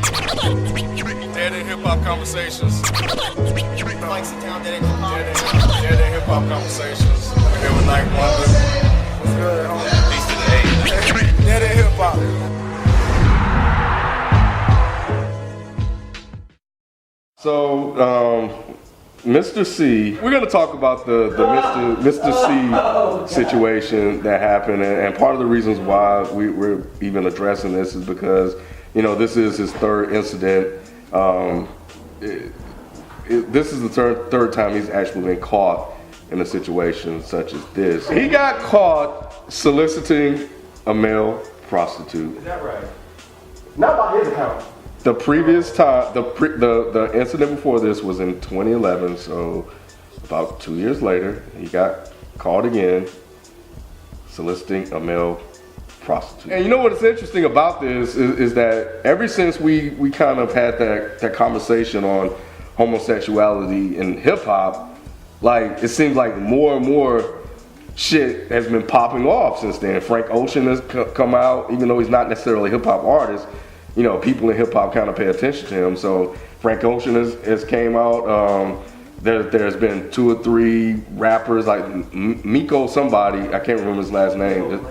Dead in hip hop conversations. Mike's in town, dead in hip hop. Dead in hip hop conversations. We're here with Night Wonder. What's good, homie? Peace to the A. Dead in hip hop. So, Mr. C, we're going to talk about the Mr. C situation that happened, and part of the reasons why we're even addressing this is because, you know, this is his third incident. This is the third time he's actually been caught in a situation such as this. He got caught soliciting a male prostitute. Is that right? Not by his account. The previous time, the incident before this was in 2011, so about 2 years later, he got caught again soliciting a male prostitute. And you know what's interesting about this is that ever since we kind of had that conversation on homosexuality in hip hop, like it seems like more and more shit has been popping off since then. Frank Ocean has come out, even though he's not necessarily a hip hop artist. You know, people in hip hop kind of pay attention to him. So Frank Ocean has came out. There's been 2 or 3 rappers like Miko somebody, I can't remember his last name.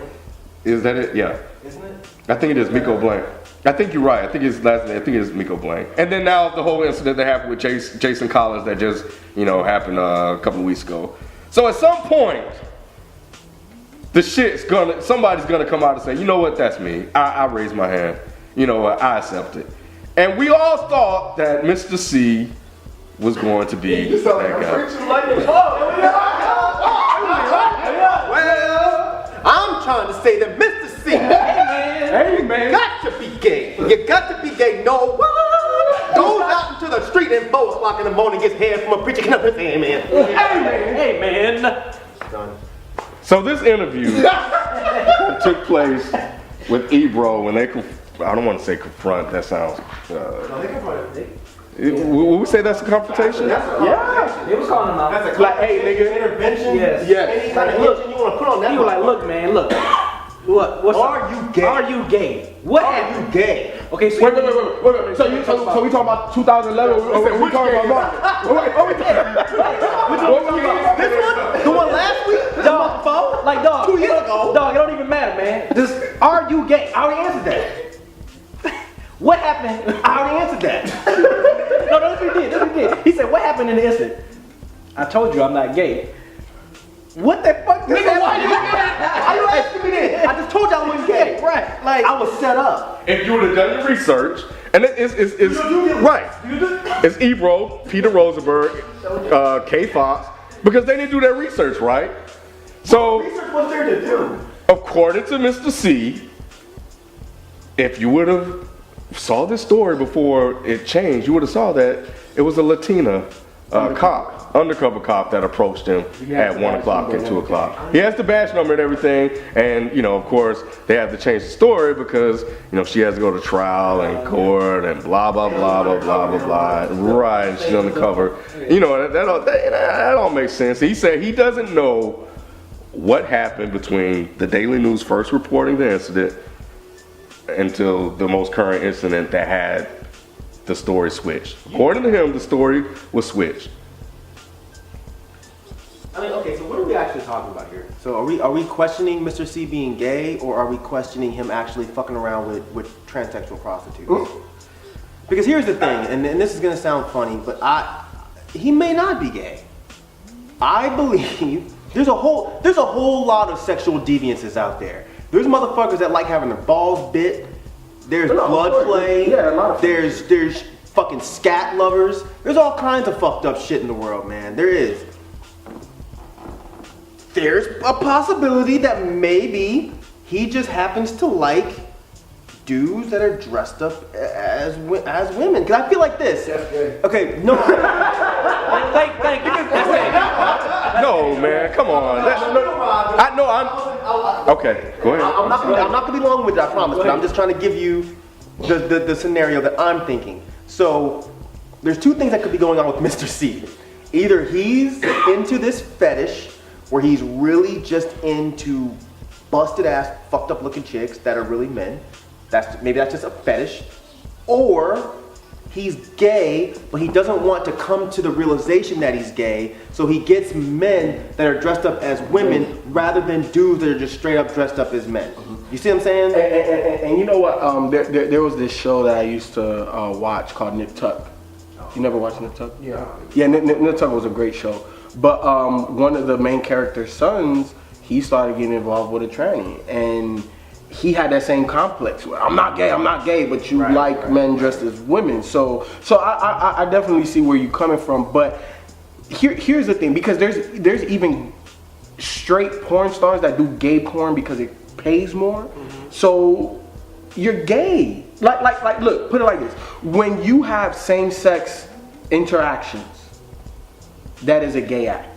Is that it? Yeah. Isn't it? I think it is Miko Blank. I think you're right. I think his last name, I think it is Miko Blank. And then now the whole incident that happened with Jason Collins that just, you know, happened a couple of weeks ago. So at some point, somebody's gonna come out and say, you know what, that's me. I raise my hand. You know what, I accept it. And we all thought that Mr. C was going to be that guy. Well, I'm trying to say that Mr. C, hey man, got to be gay. You got to be gay. No one goes out into the street at 4 o'clock in the morning, gets hair from a preacher. Can I put hey man? Hey man. Done. So this interview took place with Ebro when they, I don't want to say confront, that sounds, No, they confronted. would we say that's a confrontation? Yeah, it was calling him out. That's a like, hey nigga, intervention. Yes. Any kind of attention you want to put on that. He was like, look man, look. What's Are you gay? Are you gay? What Are happened? you gay? Okay, so Wait. So we talking about 2011? Or we talking about? This one? The one last week? The one before? Like dog, 2 years ago? Dog, it don't even matter, man. Just, are you gay? I already answered that. What happened? I already answered that. No, that's what he did. That's what he did. He said, what happened in the incident? I told you I'm not gay. What the fuck? Nigga, why you asking me this? I just told y'all I wasn't gay. Right. Like, I was set up. If you would have done your research, and it's right. It's Ebro, Peter Rosenberg, K Fox, because they didn't do their research, right? So, Research was there to do. according to Mr. C, if you would have saw this story before it changed, you would have saw that it was a Latina undercover cop that approached him at 1 o'clock and 2 o'clock. He has the badge number and everything, and you know, of course, they have to change the story because you know she has to go to trial and court and blah blah blah blah blah blah blah. Right, and she's undercover. You know, that all makes sense. He said he doesn't know what happened between the Daily News first reporting the incident until the most current incident that had the story switched. According to him, the story was switched. I mean, okay, so what are we actually talking about here? So are we questioning Mr. C being gay, or are we questioning him actually fucking around with transsexual prostitutes? Ooh. Because here's the thing, and this is gonna sound funny, but he may not be gay. I believe there's a whole lot of sexual deviances out there. There's motherfuckers that like having their balls bit. There's blood play. Yeah, there's fucking scat lovers. There's all kinds of fucked up shit in the world, man. There is. There's a possibility that maybe he just happens to like dudes that are dressed up as women. Cause I feel like this. Okay, no. thank you. No, man, come on. Okay, go ahead. I'm not gonna be long with it, I promise. But I'm just trying to give you the scenario that I'm thinking. So there's 2 things that could be going on with Mr. C. Either he's into this fetish where he's really just into busted ass, fucked up looking chicks that are really men. Maybe that's just a fetish. or he's gay, but he doesn't want to come to the realization that he's gay, so he gets men that are dressed up as women rather than dudes that are just straight up dressed up as men. You see what I'm saying? And you know what? There was this show that I used to watch called Nip Tuck. You never watched Nip Tuck? Yeah. Yeah, Nip Tuck was a great show. But one of the main character's sons, he started getting involved with a tranny, and he had that same complex where I'm not gay, but you like men dressed as women. So I definitely see where you're coming from. But here's the thing, because there's even straight porn stars that do gay porn because it pays more. So you're gay. Like look, put it like this. When you have same-sex interactions, that is a gay act.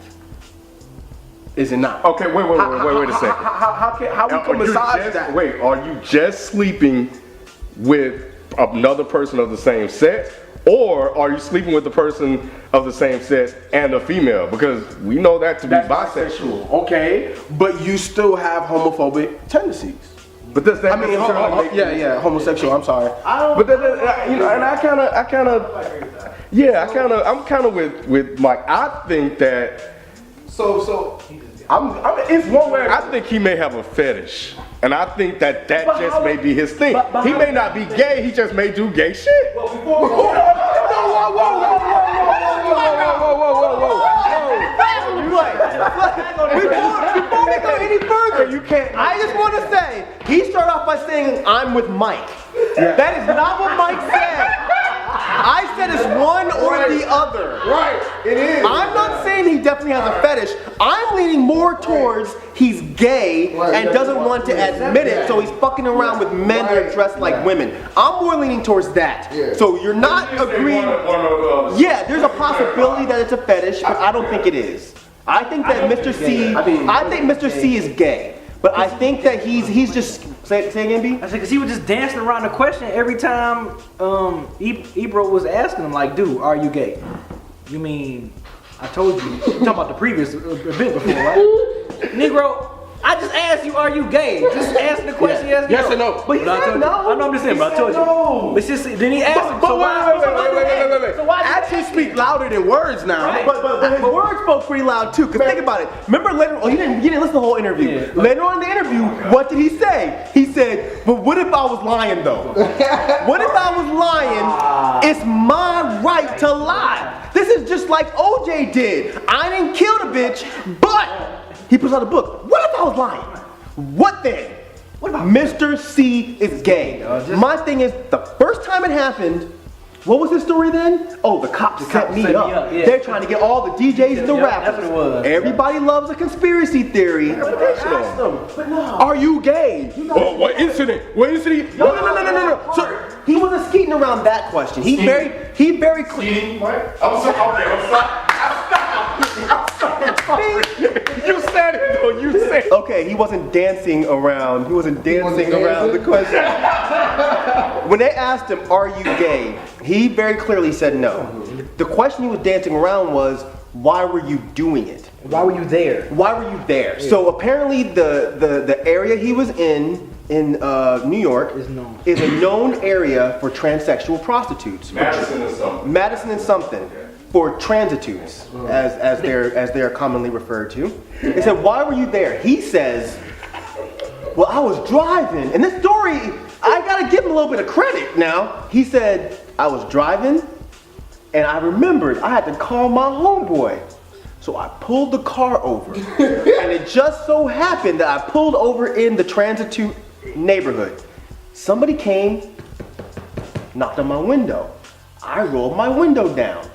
Is it not? Okay, wait a second. How we can massage that? Wait, are you just sleeping with another person of the same sex, or are you sleeping with the person of the same sex and a female? Because we know that to be bisexual. Okay, but you still have homophobic tendencies. But does that homosexual. I'm sorry. But I'm kind of with Mike. I think that. It's one way. I think he may have a fetish, and I think that just may be his thing. He may not be gay. He just may do gay shit. Before we go any further, you can't. I just want to say, he started off by saying, I'm with Mike. That is not what Mike said. I said it's one or the other. Right, it is. I'm not saying he definitely has a fetish. I'm leaning more towards he's gay and doesn't want to admit it, so he's fucking around with men that are dressed like women. I'm more leaning towards that. So you're not agreeing. Yeah, there's a possibility that it's a fetish, but I don't think it is. I think that Mr. C, I think Mr. C is gay. But I think that he's just say again, B. I said because he was just dancing around the question every time Ebro was asking him, like, dude, are you gay? You mean I told you? You're talking about the previous event before, right? Negro, I just asked you, are you gay? Just answer the question, yes or no. But he said no. I know, I'm just saying, but I told you. But just, then he asked him. But wait. Actions speak louder than words now. Right. But his words spoke pretty loud too. Cause think about it. Remember later? Oh, you didn't listen to the whole interview. Yeah. Later on in the interview, what did he say? He said, "But what if I was lying though? What if I was lying? It's my right to lie. This is just like OJ did. I didn't kill the bitch, but he puts out a book. What if I was lying? What then? What about Mr. C is gay? My thing is, the first time it happened, what was his story then? Oh, the cops set me up. Yeah. They're trying to get all the DJs and the rappers. That's what it was. Everybody loves a conspiracy theory. Are you gay? Oh, what incident? No. So he wasn't skeeting around that question. He very clear. I'm sorry. You said it though. You said it. Okay, he wasn't dancing around. He wasn't dancing around the question. When they asked him, "Are you gay?" he very clearly said no. The question he was dancing around was, "Why were you doing it? Why were you there? Why were you there?" Yeah. So apparently, the area he was in New York is a known area for transsexual prostitutes. Madison and something. For transitudes, as they're commonly referred to. They said, "Why were you there?" He says, "Well, I was driving." And this story, I gotta give him a little bit of credit now. He said, "I was driving, and I remembered I had to call my homeboy. So I pulled the car over. And it just so happened that I pulled over in the transitute neighborhood. Somebody came, knocked on my window. I rolled my window down.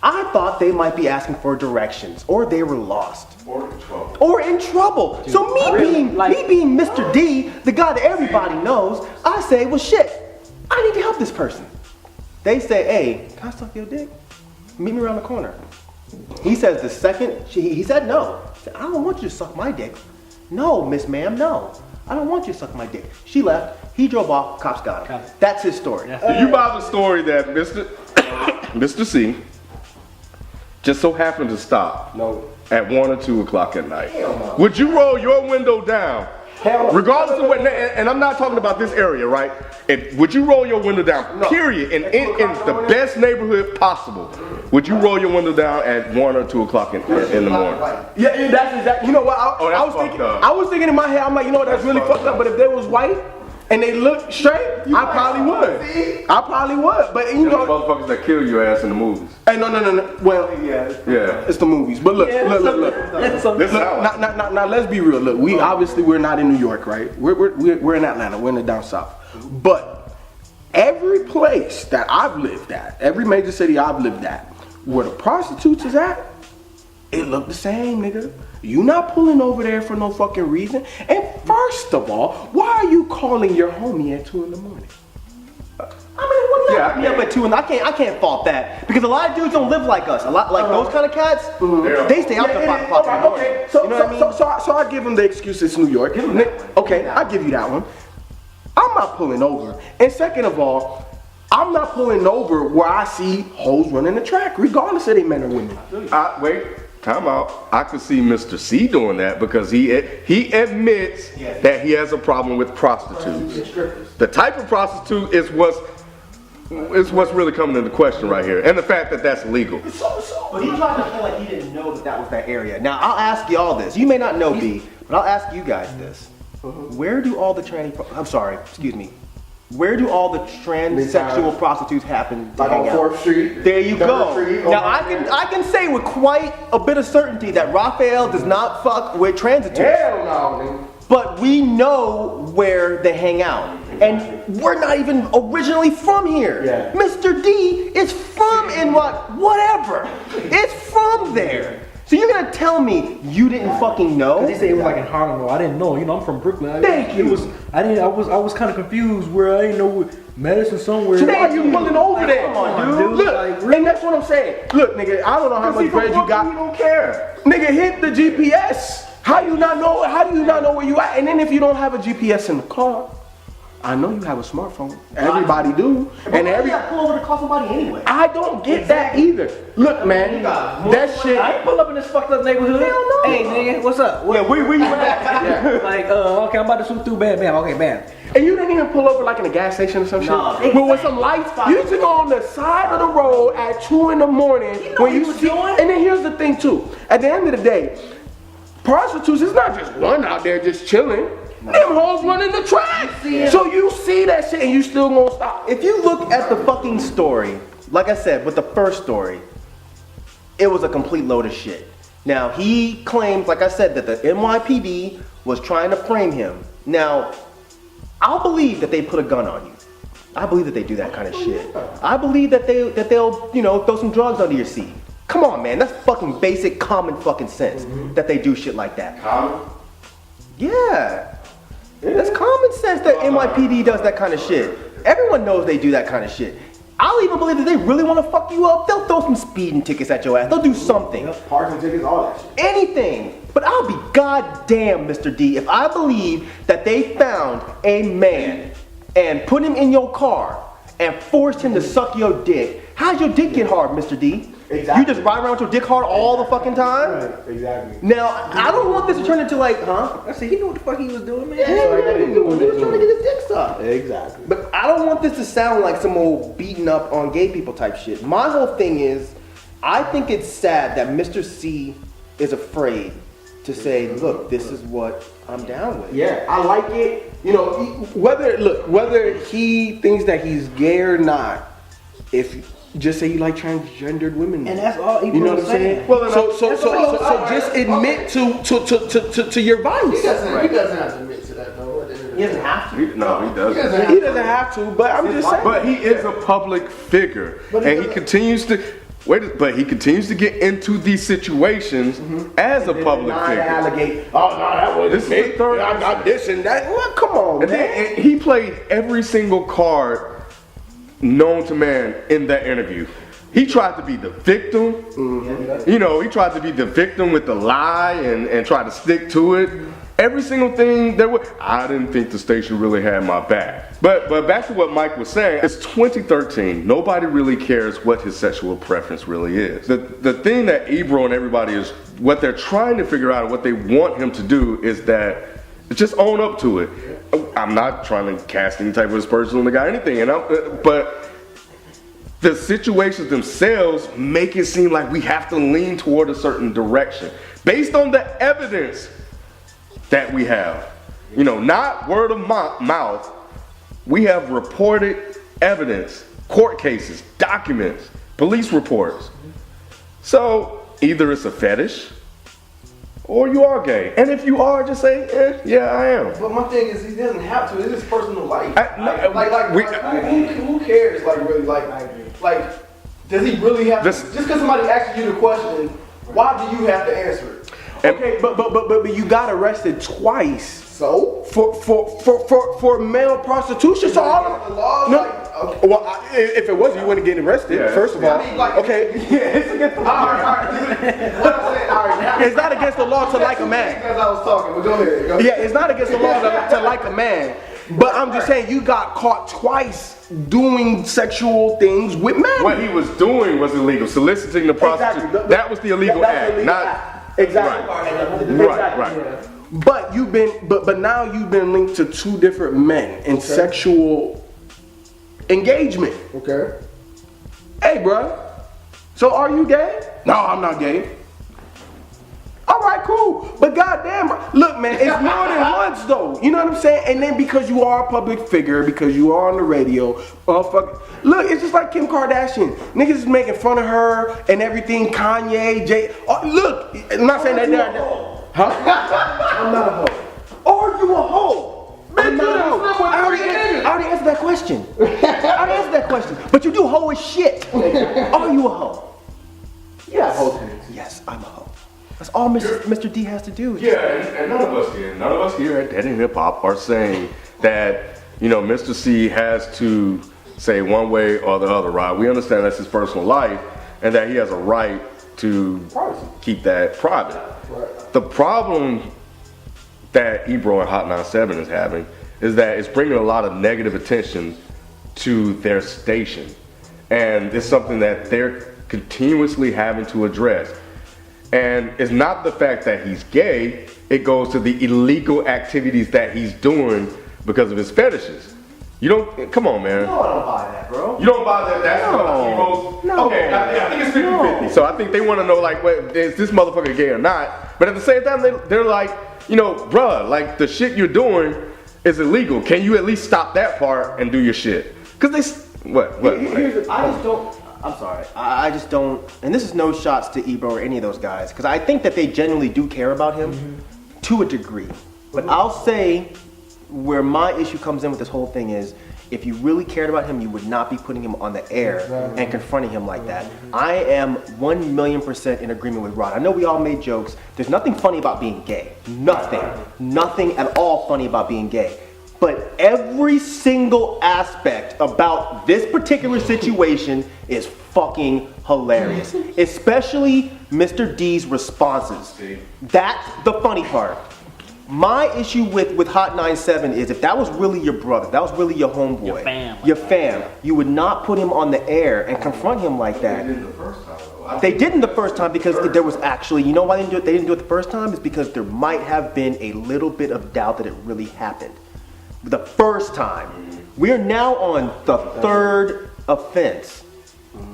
I thought they might be asking for directions, or they were lost, or in trouble. Dude, so me being Mr. D, the guy that everybody knows, I say, well, shit, I need to help this person. They say, hey, can I suck your dick? Meet me around the corner. He says the second he said no. He said, I don't want you to suck my dick. No, Miss Ma'am, no. I don't want you to suck my dick. She left. He drove off. Cops got him. That's his story. Do you buy the story that Mr. C just so happened to stop at 1 or 2 o'clock at night? Would you roll your window down Hell no. Regardless of what, and I'm not talking about this area, right? Would you roll your window down, period, in the best neighborhood possible? Would you roll your window down at 1 or 2 o'clock in the morning? Yeah, that's exactly. You know what? I was thinking in my head, I'm like, you know what? That's really fucked up. But if they was white and they looked straight, I probably would. I probably would. But you know, motherfuckers that kill your ass in the movies. Hey, no. Well, Yeah. it's the movies. But look. Now let's be real. Look, we're not in New York, right? We're in Atlanta. We're in the down south. But every place that I've lived at, every major city I've lived at, where the prostitutes is at, it look the same, nigga. You not pulling over there for no fucking reason. And first of all, why are you calling your homie at 2 in the morning? I mean, yeah, but 2 and I can't fault that because a lot of dudes don't live like us. A lot like those kind of cats, they stay out till 5 o'clock in the morning. Okay, so, you know what I mean? so I give them the excuse it's New York. Okay, I give you that one. I'm not pulling over. And second of all, I'm not pulling over where I see hoes running the track, regardless of they men or women. Wait, time out. I could see Mr. C doing that because he admits that he has a problem with prostitutes. The type of prostitute is what's really coming into question right here, and the fact that that's illegal. But he tried to feel like he didn't know that was that area. Now I'll ask y'all this. You may not know B, but I'll ask you guys this. Where do all the Where do all the transsexual prostitutes happen to Like hang on out? 4th Street? There you go. Street, Now I can say with quite a bit of certainty that Raphael does not fuck with transitories. Hell no, nigga. But we know where they hang out. And we're not even originally from here. Yeah. Mr. D is from whatever. It's from there. So you're gonna tell me you didn't fucking know? They say it was like in Harlem. I didn't know. You know, I'm from Brooklyn. Thank you. I was kind of confused where I didn't know Madison somewhere. So why are you pulling over there? Come on, dude. Look, Like, and that's what I'm saying. Look, nigga, I don't know how much bread you got. You don't care. Nigga, hit the GPS. How do you not know where you at? And then if you don't have a GPS in the car, I know you have a smartphone. Everybody do. And you gotta pull over to call somebody anyway. I don't get that either. Look, man, that shit. I ain't pull up in this fucked up neighborhood. Hell no. Hey, nigga, what's up? Yeah, where you at? Yeah. Like, okay, I'm about to swoop through, bam. Okay, bam. And you didn't even pull over like in a gas station or some Nah, shit. But with some lights, you used to go on the side of the road at 2 in the morning when you see. And then here's the thing too. At the end of the day, prostitutes is not just one out there just chilling. Them hoes running the track. So you see that shit and you still gonna stop. If you look at the fucking story, like I said, with the first story, it was a complete load of shit. Now, he claims, like I said, that the NYPD was trying to frame him. Now, I'll believe that they put a gun on you. I believe that they do that kind of shit. I believe that they'll, you know, throw some drugs under your seat. Come on, man, that's fucking basic common fucking sense that they do shit like that. Common? Yeah. That's common sense that NYPD does that kind of shit. Everyone knows they do that kind of shit. I'll even believe that they really want to fuck you up. They'll throw some speeding tickets at your ass. They'll do something. Parking tickets, all that shit. Anything. But I'll be goddamn, Mr. D, if I believe that they found a man and put him in your car and forced him to suck your dick. How'd your dick get hard, Mr. D? Exactly. You just ride around with your dick hard all the fucking time? Right, exactly. Now, I don't want this to turn into like, huh? I said, he knew what the fuck he was doing, man. Yeah, he was trying to get his dick sucked. Exactly. But I don't want this to sound like some old beating up on gay people type shit. My whole thing is, I think it's sad that Mr. C is afraid to say, look, this is what I'm down with. Yeah, I like it. You know, whether he thinks that he's gay or not, if just say you like transgendered women, And that's all he you know what I'm was saying? saying. Well, so just admit to your vice. He doesn't have to admit to that though. He doesn't have to. No, he doesn't. He doesn't have to, but I'm just saying. But he is a public figure, and he continues to get into these situations as a public figure. Allegate. Oh no, that wasn't This is me. the third- I got this and that. Well, come on, And man. then and he played every single card known to man in that interview. He tried to be the victim. You know, he tried to be the victim with the lie and try to stick to it. Every single thing there was, I didn't think the station really had my back. But back to what Mike was saying, it's 2013. Nobody really cares what his sexual preference really is. The thing that Ebro and everybody is, what they're trying to figure out, what they want him to do is that Just own up to it. I'm not trying to cast any type of aspersion on the guy or anything, but the situations themselves make it seem like we have to lean toward a certain direction based on the evidence that we have. You know, not word of mouth. We have reported evidence, court cases, documents, police reports. So either it's a fetish or you are gay. And if you are, just say, yeah, I am. But my thing is, he doesn't have to. It's his personal life. Who cares? Like, really, like, does he really have to? Just because somebody asks you the question, why do you have to answer it? Okay, but you got arrested twice. So for male prostitution. So all of the law. No. Well, if it wasn't, you wouldn't get arrested. Yeah. First of all, I mean, like, okay. Yeah, it's against the law. All right. It's not against the law to like a man. Because I was talking, but go ahead. Yeah, it's not against the law to like a man. But I'm just saying, you got caught twice doing sexual things with men. What he was doing was illegal. Soliciting the prostitute. Exactly. That was the illegal act. Exactly. Right. But but now you've been linked to two different men in sexual engagement. Okay. Hey, bro. So are you gay? No, I'm not gay. All right, cool. But goddamn, bro. Look, man, it's more than once though. You know what I'm saying? And then because you are a public figure, because you are on the radio, look, it's just like Kim Kardashian. Niggas is making fun of her and everything. Kanye, Jay. Look, I'm not saying that. Huh? I'm not a hoe. Are you a hoe? Man, I already answered that question. But you do hoe as shit. Are you a hoe? Yes. Yes, I'm a hoe. That's all Mr. D has to do. Yeah, and none of us here at Dead End Hip Hop are saying that, you know, Mr. C has to say one way or the other, right? We understand that's his personal life and that he has a right to keep that private. Right. The problem that Ebro and Hot 97 is having is that it's bringing a lot of negative attention to their station. And it's something that they're continuously having to address. And it's not the fact that he's gay, it goes to the illegal activities that he's doing because of his fetishes. You don't, come on, man. No, I don't buy that, bro. You don't buy that? That's No. Okay, I think it's 50-50. So I think they want to know, like, wait, is this motherfucker gay or not? But at the same time, they're like, you know, bruh, like, the shit you're doing is illegal. Can you at least stop that part and do your shit? Because what? I'm sorry. I just don't, and this is no shots to Ebro or any of those guys, because I think that they genuinely do care about him to a degree. But I'll say where my issue comes in with this whole thing is, if you really cared about him, you would not be putting him on the air and confronting him like that. I am 1,000,000% in agreement with Rod. I know we all made jokes. There's nothing funny about being gay. Nothing at all funny about being gay. But every single aspect about this particular situation is fucking hilarious. Especially Mr. D's responses. That's the funny part. My issue with Hot 97 is if that was really your brother, that was really your homeboy, your fam, you would not put him on the air and confront him like that. They didn't the first time, though. They didn't the first time because there was actually, you know why they didn't do it the first time? Is because there might have been a little bit of doubt that it really happened. The first time. We're now on the third offense.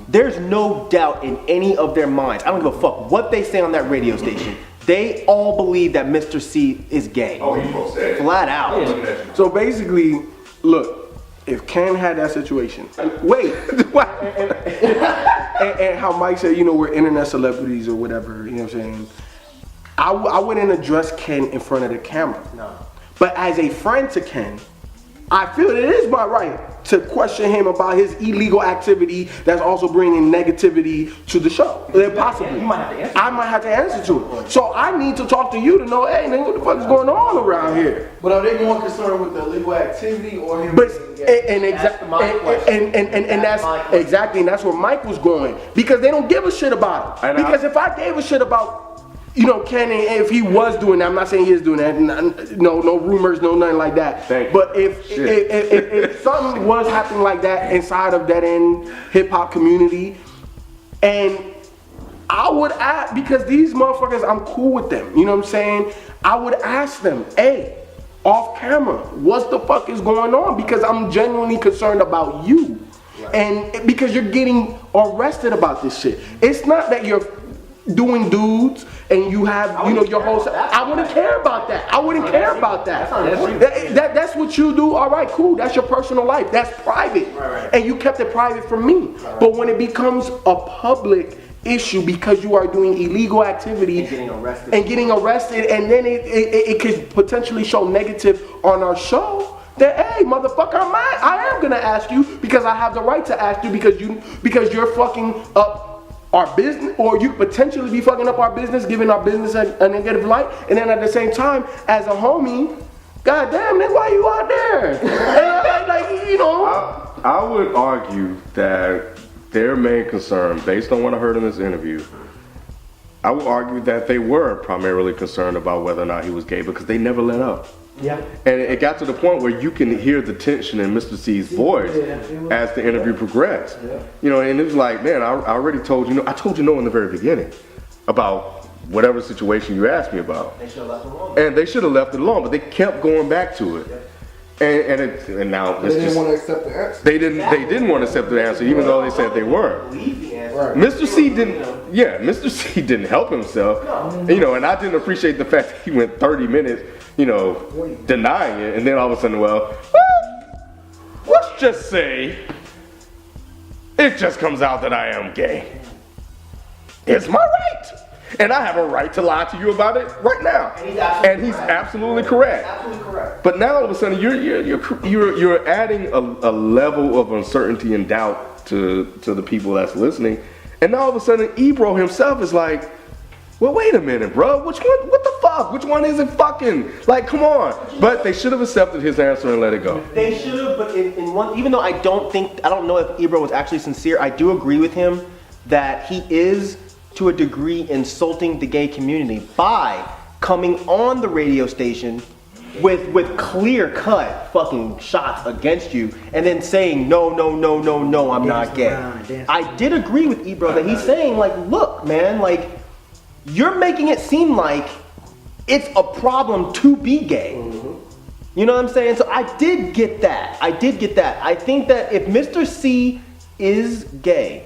There's no doubt in any of their minds. I don't give a fuck what they say on that radio station. They all believe that Mr. C is gay. Oh, he supposed to say it. Flat out. So basically, look, if Ken had that situation, and how Mike said, you know, we're internet celebrities or whatever, you know what I'm saying? I wouldn't address Ken in front of the camera. No. But as a friend to Ken, I feel that it is my right to question him about his illegal activity that's also bringing negativity to the show. Possibly. You might have to answer. I might have to answer to it. So I need to talk to you to know, hey, nigga, what the fuck is going on around here? But are they more concerned with the illegal activity or him? But and that's where Mike was going, because they don't give a shit about it. Because if I gave a shit about, you know, Ken, if he was doing that, I'm not saying he is doing that. No rumors, no nothing like that. But if something was happening like that inside of that end hip hop community, and I would ask, because these motherfuckers, I'm cool with them. You know what I'm saying? I would ask them, hey, off camera. What the fuck is going on? Because I'm genuinely concerned about you. And because you're getting arrested about this shit. It's not that you're doing dudes and you have, you know, your whole. I wouldn't care about that. I wouldn't care about that. That's what you do. All right, cool. That's your personal life. That's private, and you kept it private from me. But when it becomes a public issue because you are doing illegal activity and getting arrested, and then it could potentially show negative on our show. Then, hey, motherfucker, I am gonna ask you because I have the right to ask you because you're fucking up our business, or you potentially be fucking up our business, giving our business a negative light, and then at the same time, as a homie, goddamn, then why you out there? And like, you know. I would argue that their main concern, based on what I heard in this interview, I would argue that they were primarily concerned about whether or not he was gay because they never let up. Yeah. And it got to the point where you can hear the tension in Mr. C's voice as the interview progressed. You know, and it was like, man, I already told you no. I told you no in the very beginning about whatever situation you asked me about. They should have left it alone. And they should have left it alone, but they kept going back to it. And now They didn't want to accept the answer. they didn't want to accept the answer, even though they said they weren't. Right. Mr. C Mr. C didn't help himself. You know, and I didn't appreciate the fact that he went 30 minutes, you know, denying it, and then all of a sudden, well, let's just say it just comes out that I am gay. It's my right. And I have a right to lie to you about it right now. And he's absolutely correct. Absolutely correct. But now all of a sudden you're adding a level of uncertainty and doubt to the people that's listening. And now all of a sudden Ebro himself is like, well, wait a minute, bro. Which one? What the fuck? Which one is it fucking? Like, come on. But they should have accepted his answer and let it go. They should have, but in one, even though I don't know if Ebro was actually sincere, I do agree with him that he is, to a degree, insulting the gay community by coming on the radio station with clear cut fucking shots against you and then saying no, I'm not gay. I did agree with Ebro that he's saying, like, look, man, like, you're making it seem like it's a problem to be gay. You know what I'm saying? So I did get that. I think that if Mr. C is gay,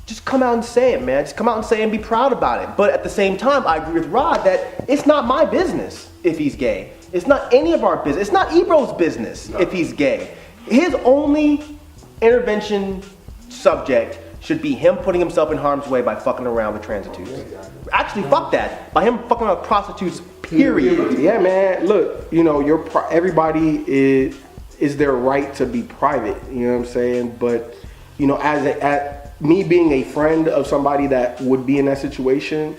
just come out and say it, man. Just come out and say it and be proud about it. But at the same time, I agree with Rod that it's not my business if he's gay. It's not any of our business. It's not Ebro's business if he's gay. His only intervention subject should be him putting himself in harm's way by fucking around with prostitutes. Actually, fuck that. By him fucking around with prostitutes, period. Yeah, man. Look, you know, everybody is their right to be private. You know what I'm saying? But you know, as me being a friend of somebody that would be in that situation,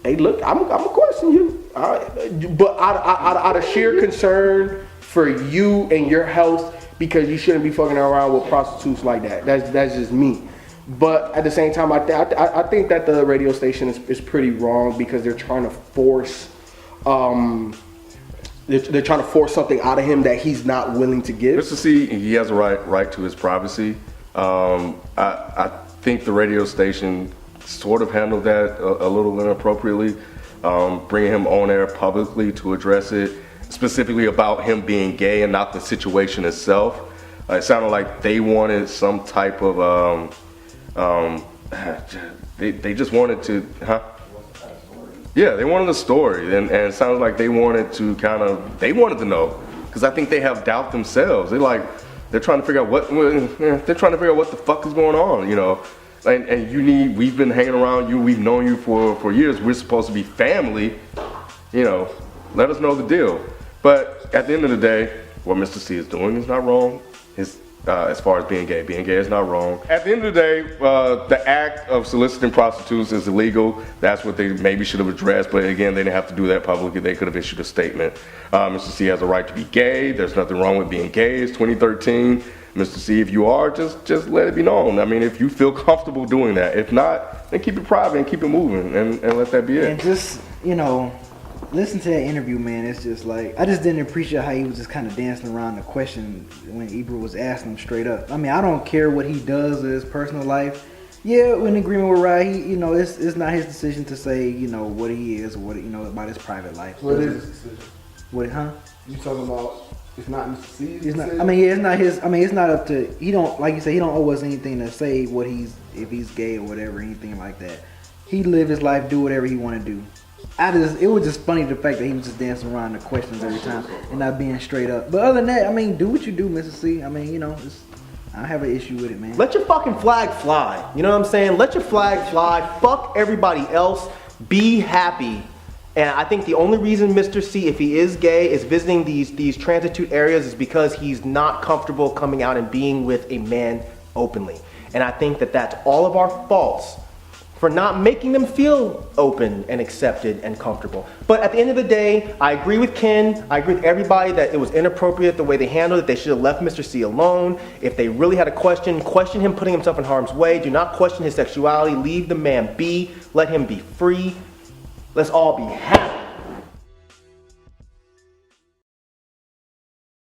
hey, look, I'm gonna question you. But out of sheer concern for you and your health, because you shouldn't be fucking around with prostitutes like that. That's just me. But at the same time, I think that the radio station is pretty wrong because they're trying to force they're trying to force something out of him that he's not willing to give. Mr. C, he has a right to his privacy. I think the radio station sort of handled that a little inappropriately, bringing him on air publicly to address it, specifically about him being gay and not the situation itself. It sounded like they wanted some type of they just wanted to, Yeah, they wanted a story, and it sounds like they wanted to know, because I think they have doubt themselves. They're trying to figure out what the fuck is going on, you know. And we've been hanging around you, we've known you for years. We're supposed to be family, you know. Let us know the deal. But at the end of the day, what Mr. C is doing is not wrong. As far as being gay is not wrong. At the end of the day, the act of soliciting prostitutes is illegal. That's what they maybe should have addressed, but again, they didn't have to do that publicly. They could have issued a statement. Mr. C has a right to be gay. There's nothing wrong with being gay. It's 2013. Mr. C, if you are, just let it be known. I mean, if you feel comfortable doing that. If not, then keep it private and keep it moving and let that be it. And just, you know, listen to that interview, man. It's just like, I just didn't appreciate how he was just kind of dancing around the question when Ebro was asking him straight up. I mean, I don't care what he does in his personal life. Yeah, in agreement with Ryan, it's not his decision to say, you know, what he is or what, you know, about his private life. What is his decision? What? Huh? You talking about? It's not Mr. C's It's not. decision? I mean, yeah, it's not his. I mean, it's not up to. He don't like you say. He don't owe us anything to say what if he's gay or whatever, anything like that. He live his life, do whatever he want to do. It was just funny the fact that he was just dancing around the questions every time and not being straight up. But other than that, I mean, do what you do, Mrs. C. I mean, you know, I don't have an issue with it, man. Let your fucking flag fly. You know what I'm saying? Let your flag fly. Fuck everybody else. Be happy. And I think the only reason Mr. C, if he is gay, is visiting these transtitute areas is because he's not comfortable coming out and being with a man openly. And I think that that's all of our faults for not making them feel open and accepted and comfortable. But at the end of the day, I agree with Ken. I agree with everybody that it was inappropriate the way they handled it. They should have left Mr. C alone. If they really had a question him putting himself in harm's way. Do not question his sexuality. Leave the man be. Let him be free. Let's all be happy.